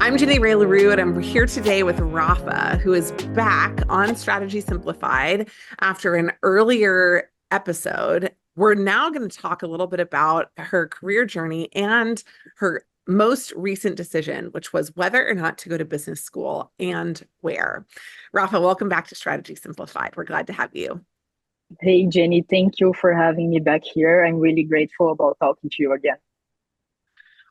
I'm Jenny Ray LaRue, and I'm here today with Rafa, who is back on Strategy Simplified after an earlier episode. We're now going to talk a little bit about her career journey and her most recent decision, which was whether or not to go to business school and where. Rafa, welcome back to Strategy Simplified. We're glad to have you. Hey, Jenny, thank you for having me back here. I'm really grateful about talking to you again.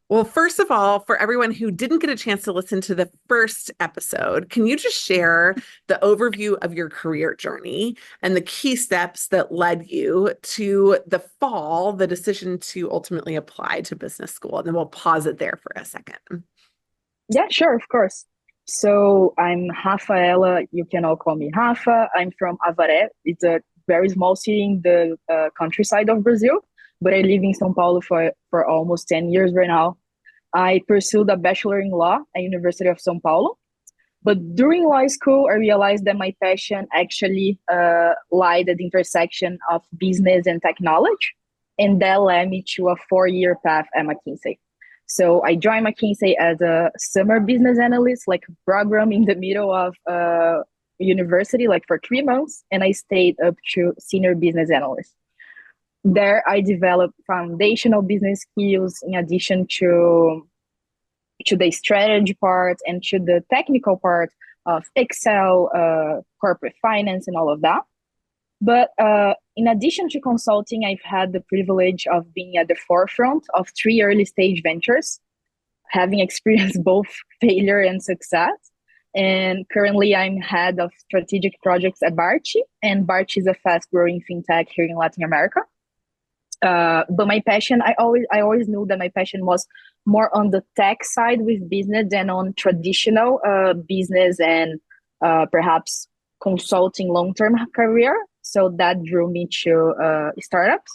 Well, first of all, for everyone who didn't get a chance to listen to the first episode, can you just share the overview of your career journey and the key steps that led you to the decision to ultimately apply to business school? And then we'll pause it there for a second. Yeah, sure, of course. So I'm Rafaela. You can all call me Rafa. I'm from Avaré. It's a very small city in the countryside of Brazil, but I live in São Paulo for almost 10 years right now. I pursued a bachelor in law at University of São Paulo. But during law school, I realized that my passion actually lied at the intersection of business and technology. And that led me to a 4-year path at McKinsey. So I joined McKinsey as a summer business analyst, like a program in the middle of university, like for 3 months. And I stayed up to senior business analyst. There, I developed foundational business skills in addition to the strategy part and to the technical part of Excel, corporate finance, and all of that. But in addition to consulting, I've had the privilege of being at the forefront of 3 early stage ventures, having experienced both failure and success. And currently, I'm head of strategic projects at Barchi, and Barchi is a fast-growing fintech here in Latin America. But my passion, I always knew that my passion was more on the tech side with business than on traditional business and perhaps consulting long-term career. So that drew me to startups.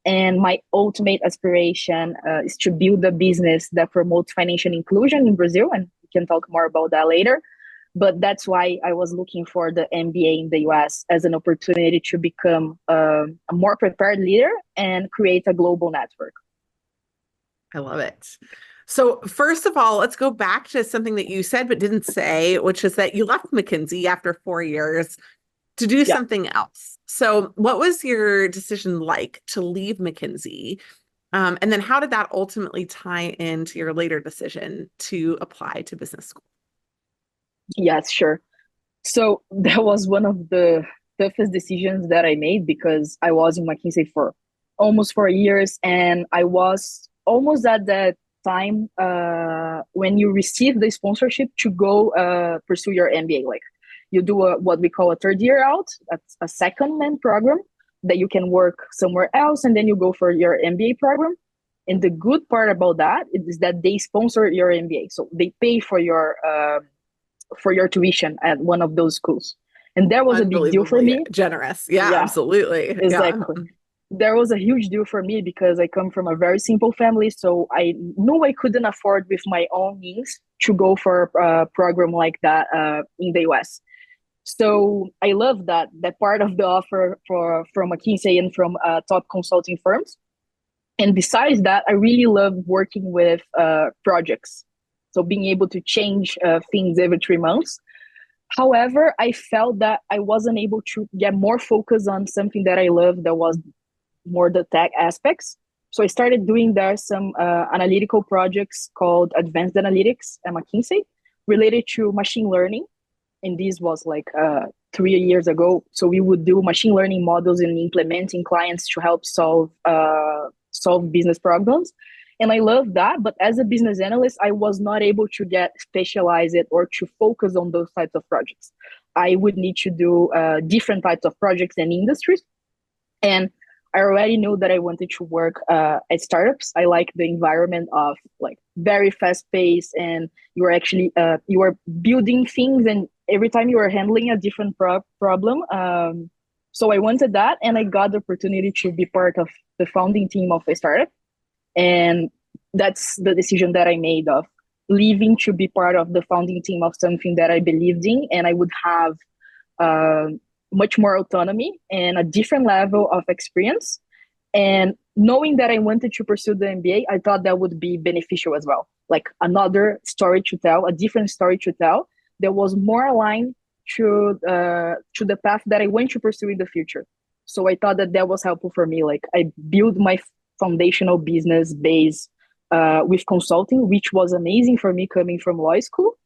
And my ultimate aspiration is to build a business that promotes financial inclusion in Brazil. And we can talk more about that later. But that's why I was looking for the MBA in the US as an opportunity to become a more prepared leader and create a global network. I love it. So first of all, let's go back to something that you said but didn't say, which is that you left McKinsey after 4 years to do Yeah. something else. So what was your decision like to leave McKinsey? And then how did that ultimately tie into your later decision to apply to business school? Yes, sure. So that was one of the toughest decisions that I made because I was in McKinsey for almost 4 years, and I was almost at that time when you receive the sponsorship to go pursue your MBA. Like you do what we call a third year out, that's a second-man program that you can work somewhere else, and then you go for your MBA program. And the good part about that is that they sponsor your MBA, so they pay for your tuition at one of those schools. And that was a big deal for Unbelievably me. generous. Yeah, Yeah, absolutely. Yeah. exactly. There was a huge deal for me because I come from a very simple family. So I knew I couldn't afford with my own means to go for a program like that in the US. So I love that part of the offer from McKinsey and from top consulting firms. And besides that, I really love working with projects. So being able to change things every 3 months. However, I felt that I wasn't able to get more focus on something that I love that was more the tech aspects. So I started doing there some analytical projects called Advanced Analytics at McKinsey related to machine learning. And this was like 3 years ago. So we would do machine learning models and implementing clients to help solve business problems. And I love that. But as a business analyst, I was not able to get specialized or to focus on those types of projects. I would need to do different types of projects and industries. And I already knew that I wanted to work at startups. I like the environment of like very fast pace, and you are actually you are building things, and every time you are handling a different problem. So I wanted that, and I got the opportunity to be part of the founding team of a startup. And that's the decision that I made of leaving to be part of the founding team of something that I believed in, and I would have much more autonomy and a different level of experience. And knowing that I wanted to pursue the MBA, I thought that would be beneficial as well. Like another story to tell, a different story to tell that was more aligned to the path that I want to pursue in the future. So I thought that that was helpful for me. Like I built my foundational business base with consulting, which was amazing for me coming from law school.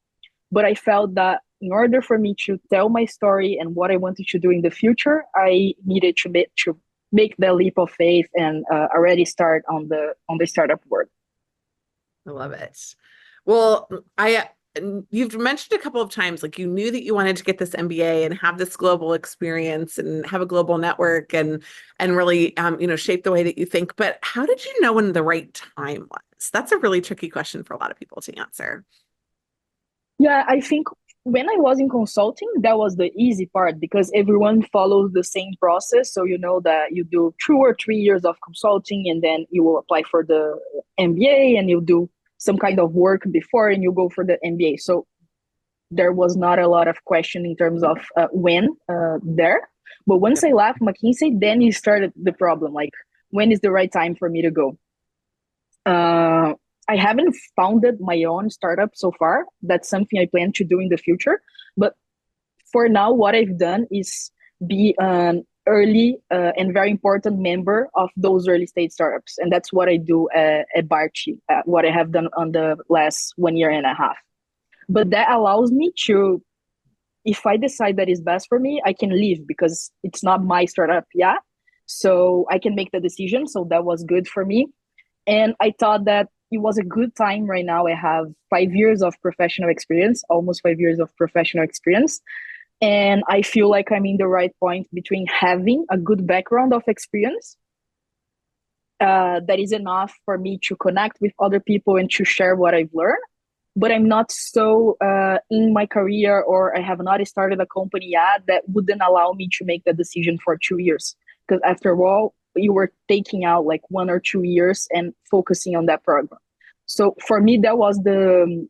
But I felt that in order for me to tell my story and what I wanted to do in the future, I needed to make the leap of faith and already start on the startup world. I love it. Well, you've mentioned a couple of times, like you knew that you wanted to get this MBA and have this global experience and have a global network and really, shape the way that you think. But how did you know when the right time was? That's a really tricky question for a lot of people to answer. Yeah, I think when I was in consulting, that was the easy part because everyone follows the same process. So you know that you do 2 or 3 years of consulting and then you will apply for the MBA and you do some kind of work before and you go for the MBA. So there was not a lot of question in terms of when there. But once Yep. I left McKinsey, then it started the problem. Like, when is the right time for me to go? Uh, I haven't founded my own startup so far. That's something I plan to do in the future. But for now, what I've done is be an early and very important member of those early stage startups. And that's what I do at Barchi, what I have done on the last 1 year and a half. But that allows me to, if I decide that is best for me, I can leave because it's not my startup. Yeah. So I can make the decision. So that was good for me. And I thought that it was a good time right now. I have 5 years of professional experience, almost 5 years of professional experience. And I feel like I'm in the right point between having a good background of experience that is enough for me to connect with other people and to share what I've learned. But I'm not so in my career, or I have not started a company yet that wouldn't allow me to make the decision for 2 years. Because after all, you were taking out like 1 or 2 years and focusing on that program. So for me, that was the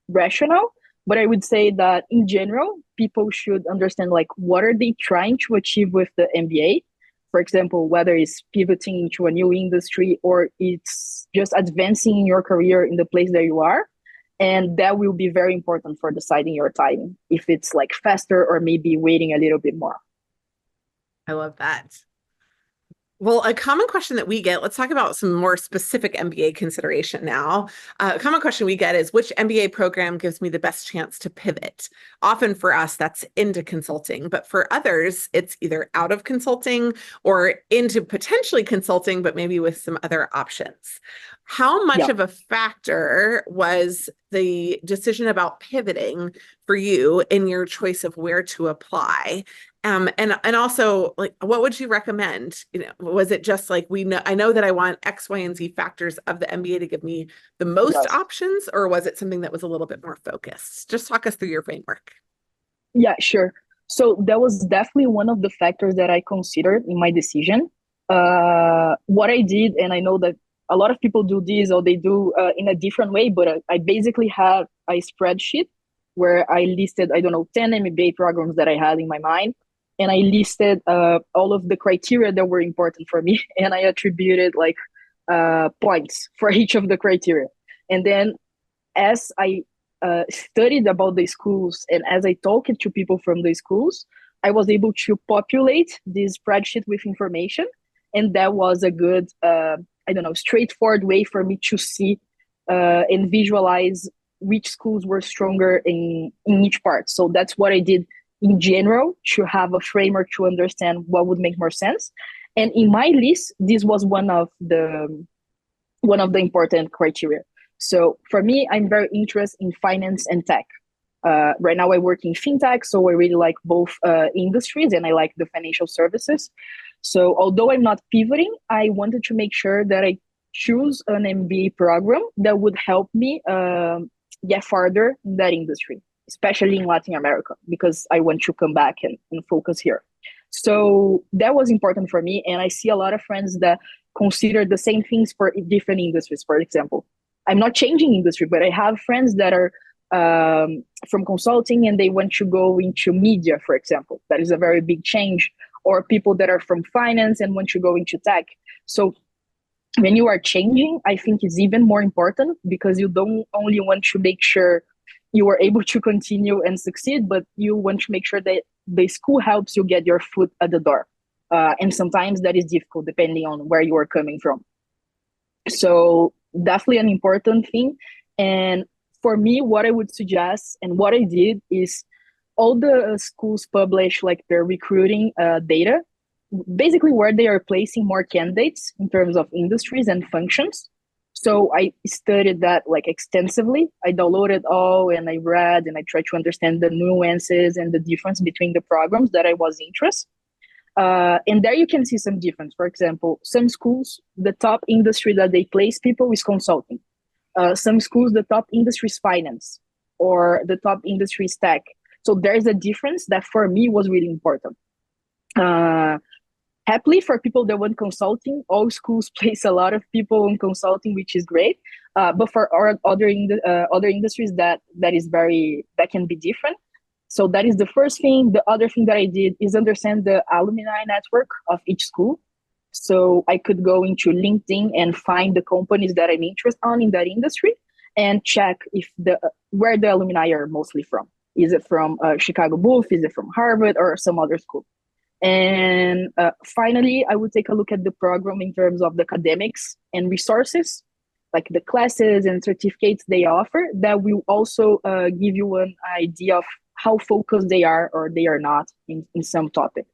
rationale. But I would say that in general, people should understand like what are they trying to achieve with the MBA. For example, whether it's pivoting into a new industry or it's just advancing in your career in the place that you are. And that will be very important for deciding your timing, if it's like faster or maybe waiting a little bit more. I love that. Well, a common question that we get, let's talk about some more specific MBA consideration now. A common question we get is which MBA program gives me the best chance to pivot? Often for us, that's into consulting, but for others, it's either out of consulting or into potentially consulting, but maybe with some other options. How much Yeah. of a factor was the decision about pivoting for you in your choice of where to apply? And also, like, what would you recommend? Was it just like I know that I want X, Y, and Z factors of the MBA to give me the most Yes. options, or was it something that was a little bit more focused? Just talk us through your framework. Yeah, sure. So that was definitely one of the factors that I considered in my decision. What I did, and I know that a lot of people do this or they do in a different way, but I basically had a spreadsheet where I listed, I don't know, 10 MBA programs that I had in my mind. And I listed all of the criteria that were important for me. And I attributed like points for each of the criteria. And then as I studied about the schools and as I talked to people from the schools, I was able to populate this spreadsheet with information. And that was a good, I don't know, straightforward way for me to see and visualize which schools were stronger in each part. So that's what I did in general to have a framework to understand what would make more sense. And in my list, this was one of the important criteria. So for me, I'm very interested in finance and tech. Right now, I work in FinTech, so I really like both industries and I like the financial services. So although I'm not pivoting, I wanted to make sure that I choose an MBA program that would help me get farther in that industry, especially in Latin America, because I want to come back and focus here. So that was important for me. And I see a lot of friends that consider the same things for different industries. For example, I'm not changing industry, but I have friends that are from consulting and they want to go into media, for example. That is a very big change. or people that are from finance and want to go into tech. So when you are changing, I think it's even more important because you don't only want to make sure you are able to continue and succeed, but you want to make sure that the school helps you get your foot at the door. And sometimes that is difficult depending on where you are coming from. So definitely an important thing. And for me, what I would suggest and what I did is all the schools publish like their recruiting data, basically where they are placing more candidates in terms of industries and functions. So I studied that like extensively. I downloaded all and I read and I tried to understand the nuances and the difference between the programs that I was interested. And there you can see some difference. For example, some schools, the top industry that they place people is consulting. Some schools, the top industry is finance, or the top industry is tech. So there's a difference that for me was really important. Happily for people that want consulting, all schools place a lot of people in consulting, which is great. But for our other industries, that can be different. So that is the first thing. The other thing that I did is understand the alumni network of each school. So I could go into LinkedIn and find the companies that I'm interested in that industry and check if where the alumni are mostly from. Is it from Chicago Booth? Is it from Harvard or some other school? And finally, I would take a look at the program in terms of the academics and resources, like the classes and certificates they offer, that will also give you an idea of how focused they are or they are not in some topic.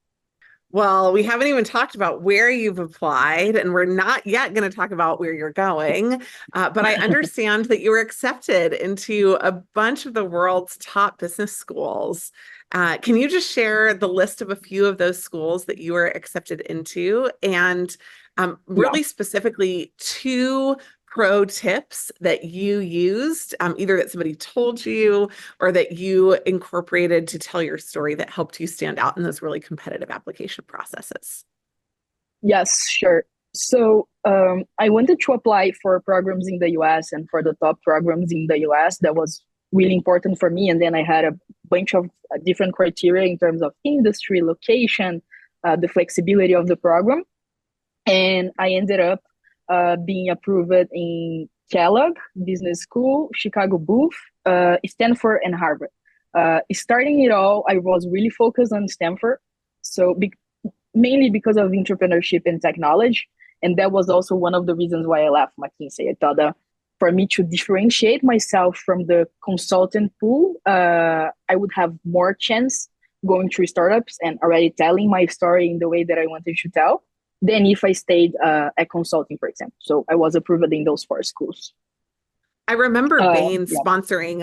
Well, we haven't even talked about where you've applied, and we're not yet going to talk about where you're going. But I understand that you were accepted into a bunch of the world's top business schools. Can you just share the list of a few of those schools that you were accepted into, and really specifically two pro tips that you used, either that somebody told you or that you incorporated to tell your story that helped you stand out in those really competitive application processes? Yes, sure. So I wanted to apply for programs in the US and for the top programs in the US. That was really important for me. And then I had a bunch of different criteria in terms of industry, location, the flexibility of the program. And I ended up being approved in Kellogg Business School, Chicago Booth, Stanford, and Harvard. Starting it all, I was really focused on Stanford. So mainly because of entrepreneurship and technology. And that was also one of the reasons why I left McKinsey. I thought that for me to differentiate myself from the consultant pool, I would have more chance going through startups and already telling my story in the way that I wanted to tell than if I stayed at consulting, for example. So I was approved in those 4 schools. I remember Bain sponsoring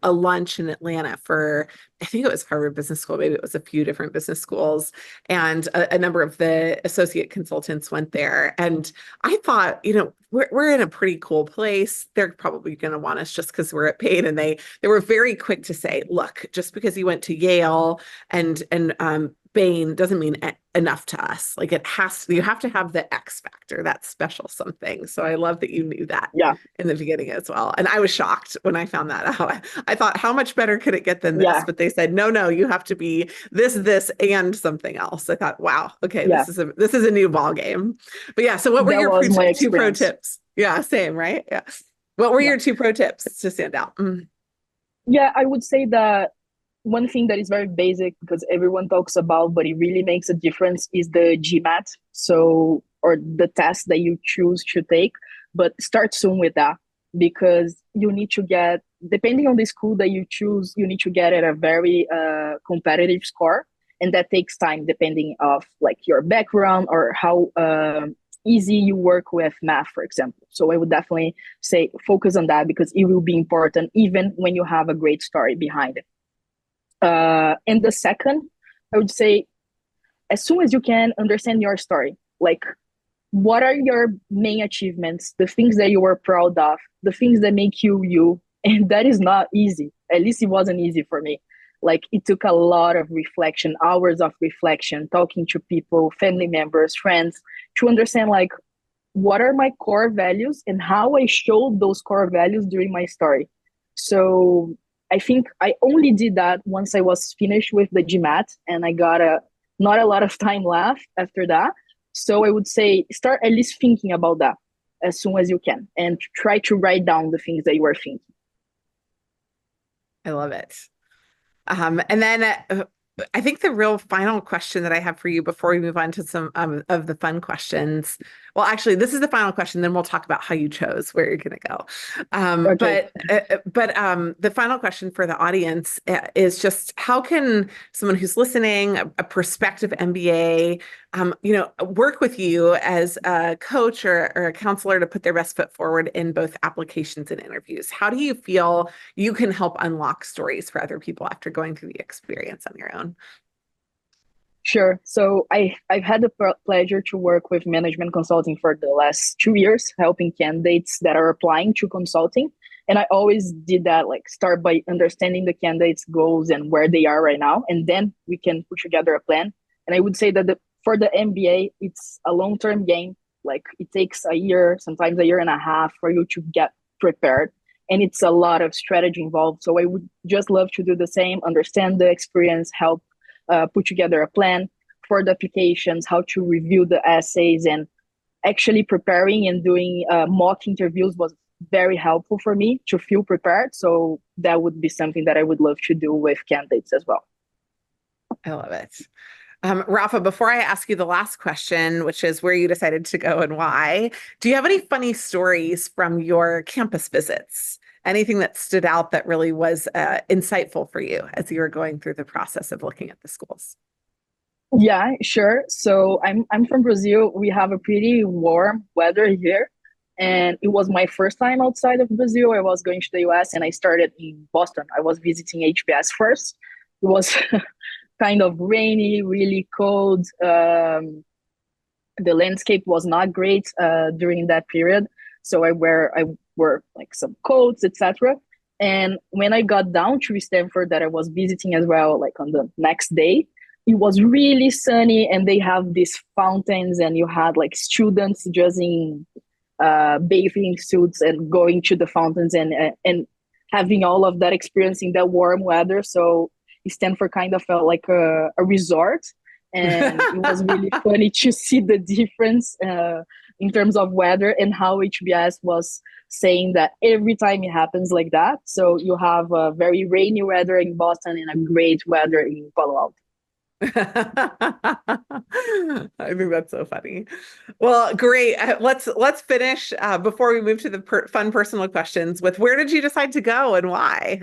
a lunch in Atlanta for, I think it was Harvard Business School, maybe it was a few different business schools, and a number of the associate consultants went there. And I thought, we're in a pretty cool place. They're probably going to want us just because we're at Bain. And they were very quick to say, look, just because you went to Yale and Bain doesn't mean enough to us. Like you have to have the X factor, that special something. So I love that you knew that in the beginning as well. And I was shocked when I found that out. I thought, how much better could it get than this? But they said, no, you have to be this, and something else. I thought, wow, okay, this is a new ball game. But so what were your two pro tips? Yeah, same, right? Yeah. What were your 2 pro tips to stand out? Yeah, I would say that one thing that is very basic because everyone talks about, but it really makes a difference, is the GMAT. So, or the test that you choose to take, but start soon with that because you need to get, depending on the school that you choose, you need to get at a very competitive score. And that takes time depending of like your background or how easy you work with math, for example. So I would definitely say focus on that because it will be important even when you have a great story behind it. And the second, I would say, as soon as you can understand your story, like what are your main achievements, the things that you were proud of, the things that make you you. And that is not easy. At least it wasn't easy for me. Like it took a lot of reflection, hours of reflection, talking to people, family members, friends, to understand like what are my core values and how I showed those core values during my story. So I think I only did that once I was finished with the GMAT and I got not a lot of time left after that. So I would say start at least thinking about that as soon as you can and try to write down the things that you are thinking. I love it. And then I think the real final question that I have for you before we move on to some of the fun questions. Well, actually, this is the final question. Then we'll talk about how you chose where you're going to go. Okay. But the final question for the audience is just how can someone who's listening, a prospective MBA, work with you as a coach or a counselor to put their best foot forward in both applications and interviews? How do you feel you can help unlock stories for other people after going through the experience on your own? Sure. So I've had the pleasure to work with management consulting for the last 2 years, helping candidates that are applying to consulting. And I always did that, like start by understanding the candidate's goals and where they are right now, and then we can put together a plan. And I would say that for the MBA, it's a long-term game. Like it takes a year, sometimes a year and a half for you to get prepared. And it's a lot of strategy involved. So I would just love to do the same, understand the experience, help put together a plan for the applications, how to review the essays, and actually preparing and doing mock interviews was very helpful for me to feel prepared. So that would be something that I would love to do with candidates as well. I love it. Rafa, before I ask you the last question, which is where you decided to go and why, do you have any funny stories from your campus visits? Anything that stood out that really was insightful for you as you were going through the process of looking at the schools? Yeah, sure. So I'm from Brazil. We have a pretty warm weather here. And it was my first time outside of Brazil. I was going to the US and I started in Boston. I was visiting HBS first. It was kind of rainy, really cold. The landscape was not great during that period. So I wore like some coats, etc. And when I got down to Stanford, that I was visiting as well, like on the next day, it was really sunny, and they have these fountains, and you had like students just in bathing suits and going to the fountains and having all of that experience in that warm weather. So Stanford kind of felt like a resort, and it was really funny to see the difference in terms of weather and how HBS was saying that every time it happens like that. So you have a very rainy weather in Boston and a great weather in Palo Alto. I think that's so funny. Well, great. Let's finish before we move to the fun personal questions with where did you decide to go and why?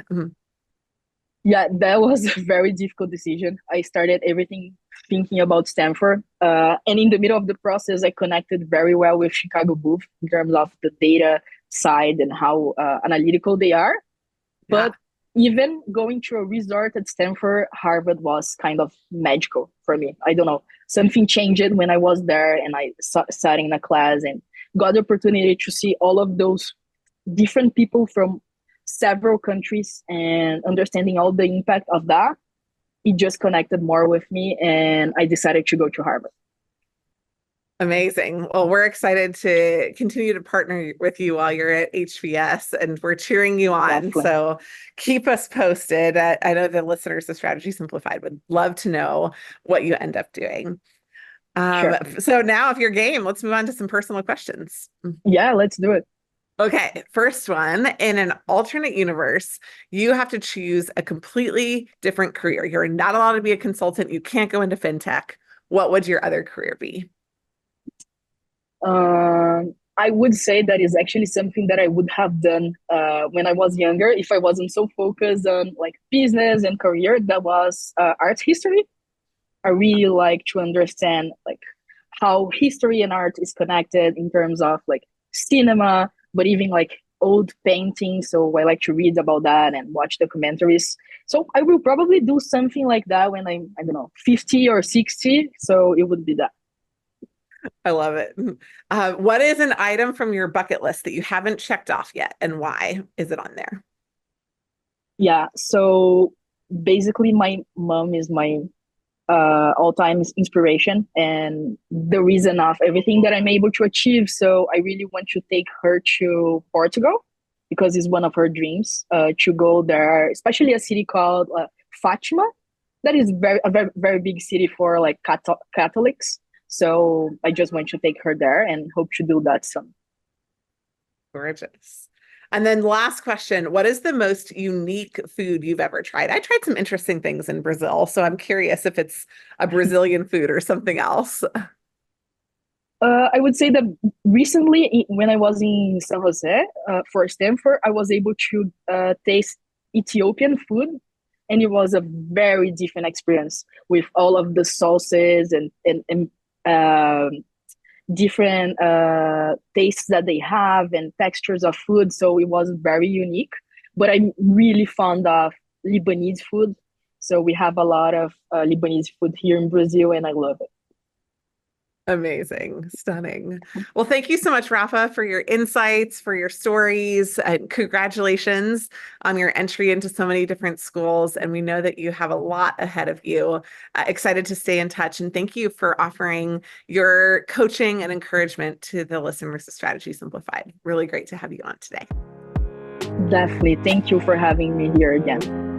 Yeah, that was a very difficult decision. I started everything thinking about Stanford. And in the middle of the process, I connected very well with Chicago Booth in terms of the data side and how analytical they are. Yeah. But even going to a resort at Stanford, Harvard was kind of magical for me. I don't know. Something changed when I was there and I sat in a class and got the opportunity to see all of those different people from several countries and understanding all the impact of that. It just connected more with me and I decided to go to Harvard. Amazing. Well, we're excited to continue to partner with you while you're at HBS, and we're cheering you on. Definitely. So keep us posted. I know the listeners of Strategy Simplified would love to know what you end up doing. Sure. So now, if you're game, let's move on to some personal questions. Yeah, let's do it. Okay, first one. In an alternate universe, you have to choose a completely different career. You're not allowed to be a consultant. You can't go into FinTech. What would your other career be? I would say that is actually something that I would have done when I was younger if I wasn't so focused on like business and career. That was art history. I really like to understand like how history and art is connected in terms of like cinema, but even like old paintings. So I like to read about that and watch documentaries. So I will probably do something like that when I'm, I don't know, 50 or 60. So it would be that. I love it. What is an item from your bucket list that you haven't checked off yet, and why is it on there? Yeah. So basically, my mom is my all-time inspiration and the reason of everything that I'm able to achieve. So I really want to take her to Portugal because it's one of her dreams to go there, especially a city called Fatima. that is very big city for like Catholics. So I just want to take her there and hope to do that soon. Gorgeous. And then last question, what is the most unique food you've ever tried? I tried some interesting things in Brazil, so I'm curious if it's a Brazilian food or something else. I would say that recently, when I was in San Jose for Stanford, I was able to taste Ethiopian food, and it was a very different experience with all of the sauces and different tastes that they have and textures of food. So it was very unique. But I'm really fond of Lebanese food. So we have a lot of Lebanese food here in Brazil, and I love it. Amazing, stunning. Well, thank you so much, Rafa, for your insights, for your stories, and congratulations on your entry into so many different schools. And we know that you have a lot ahead of you. Excited to stay in touch. And thank you for offering your coaching and encouragement to the listeners of Strategy Simplified. Really great to have you on today. Definitely. Thank you for having me here again.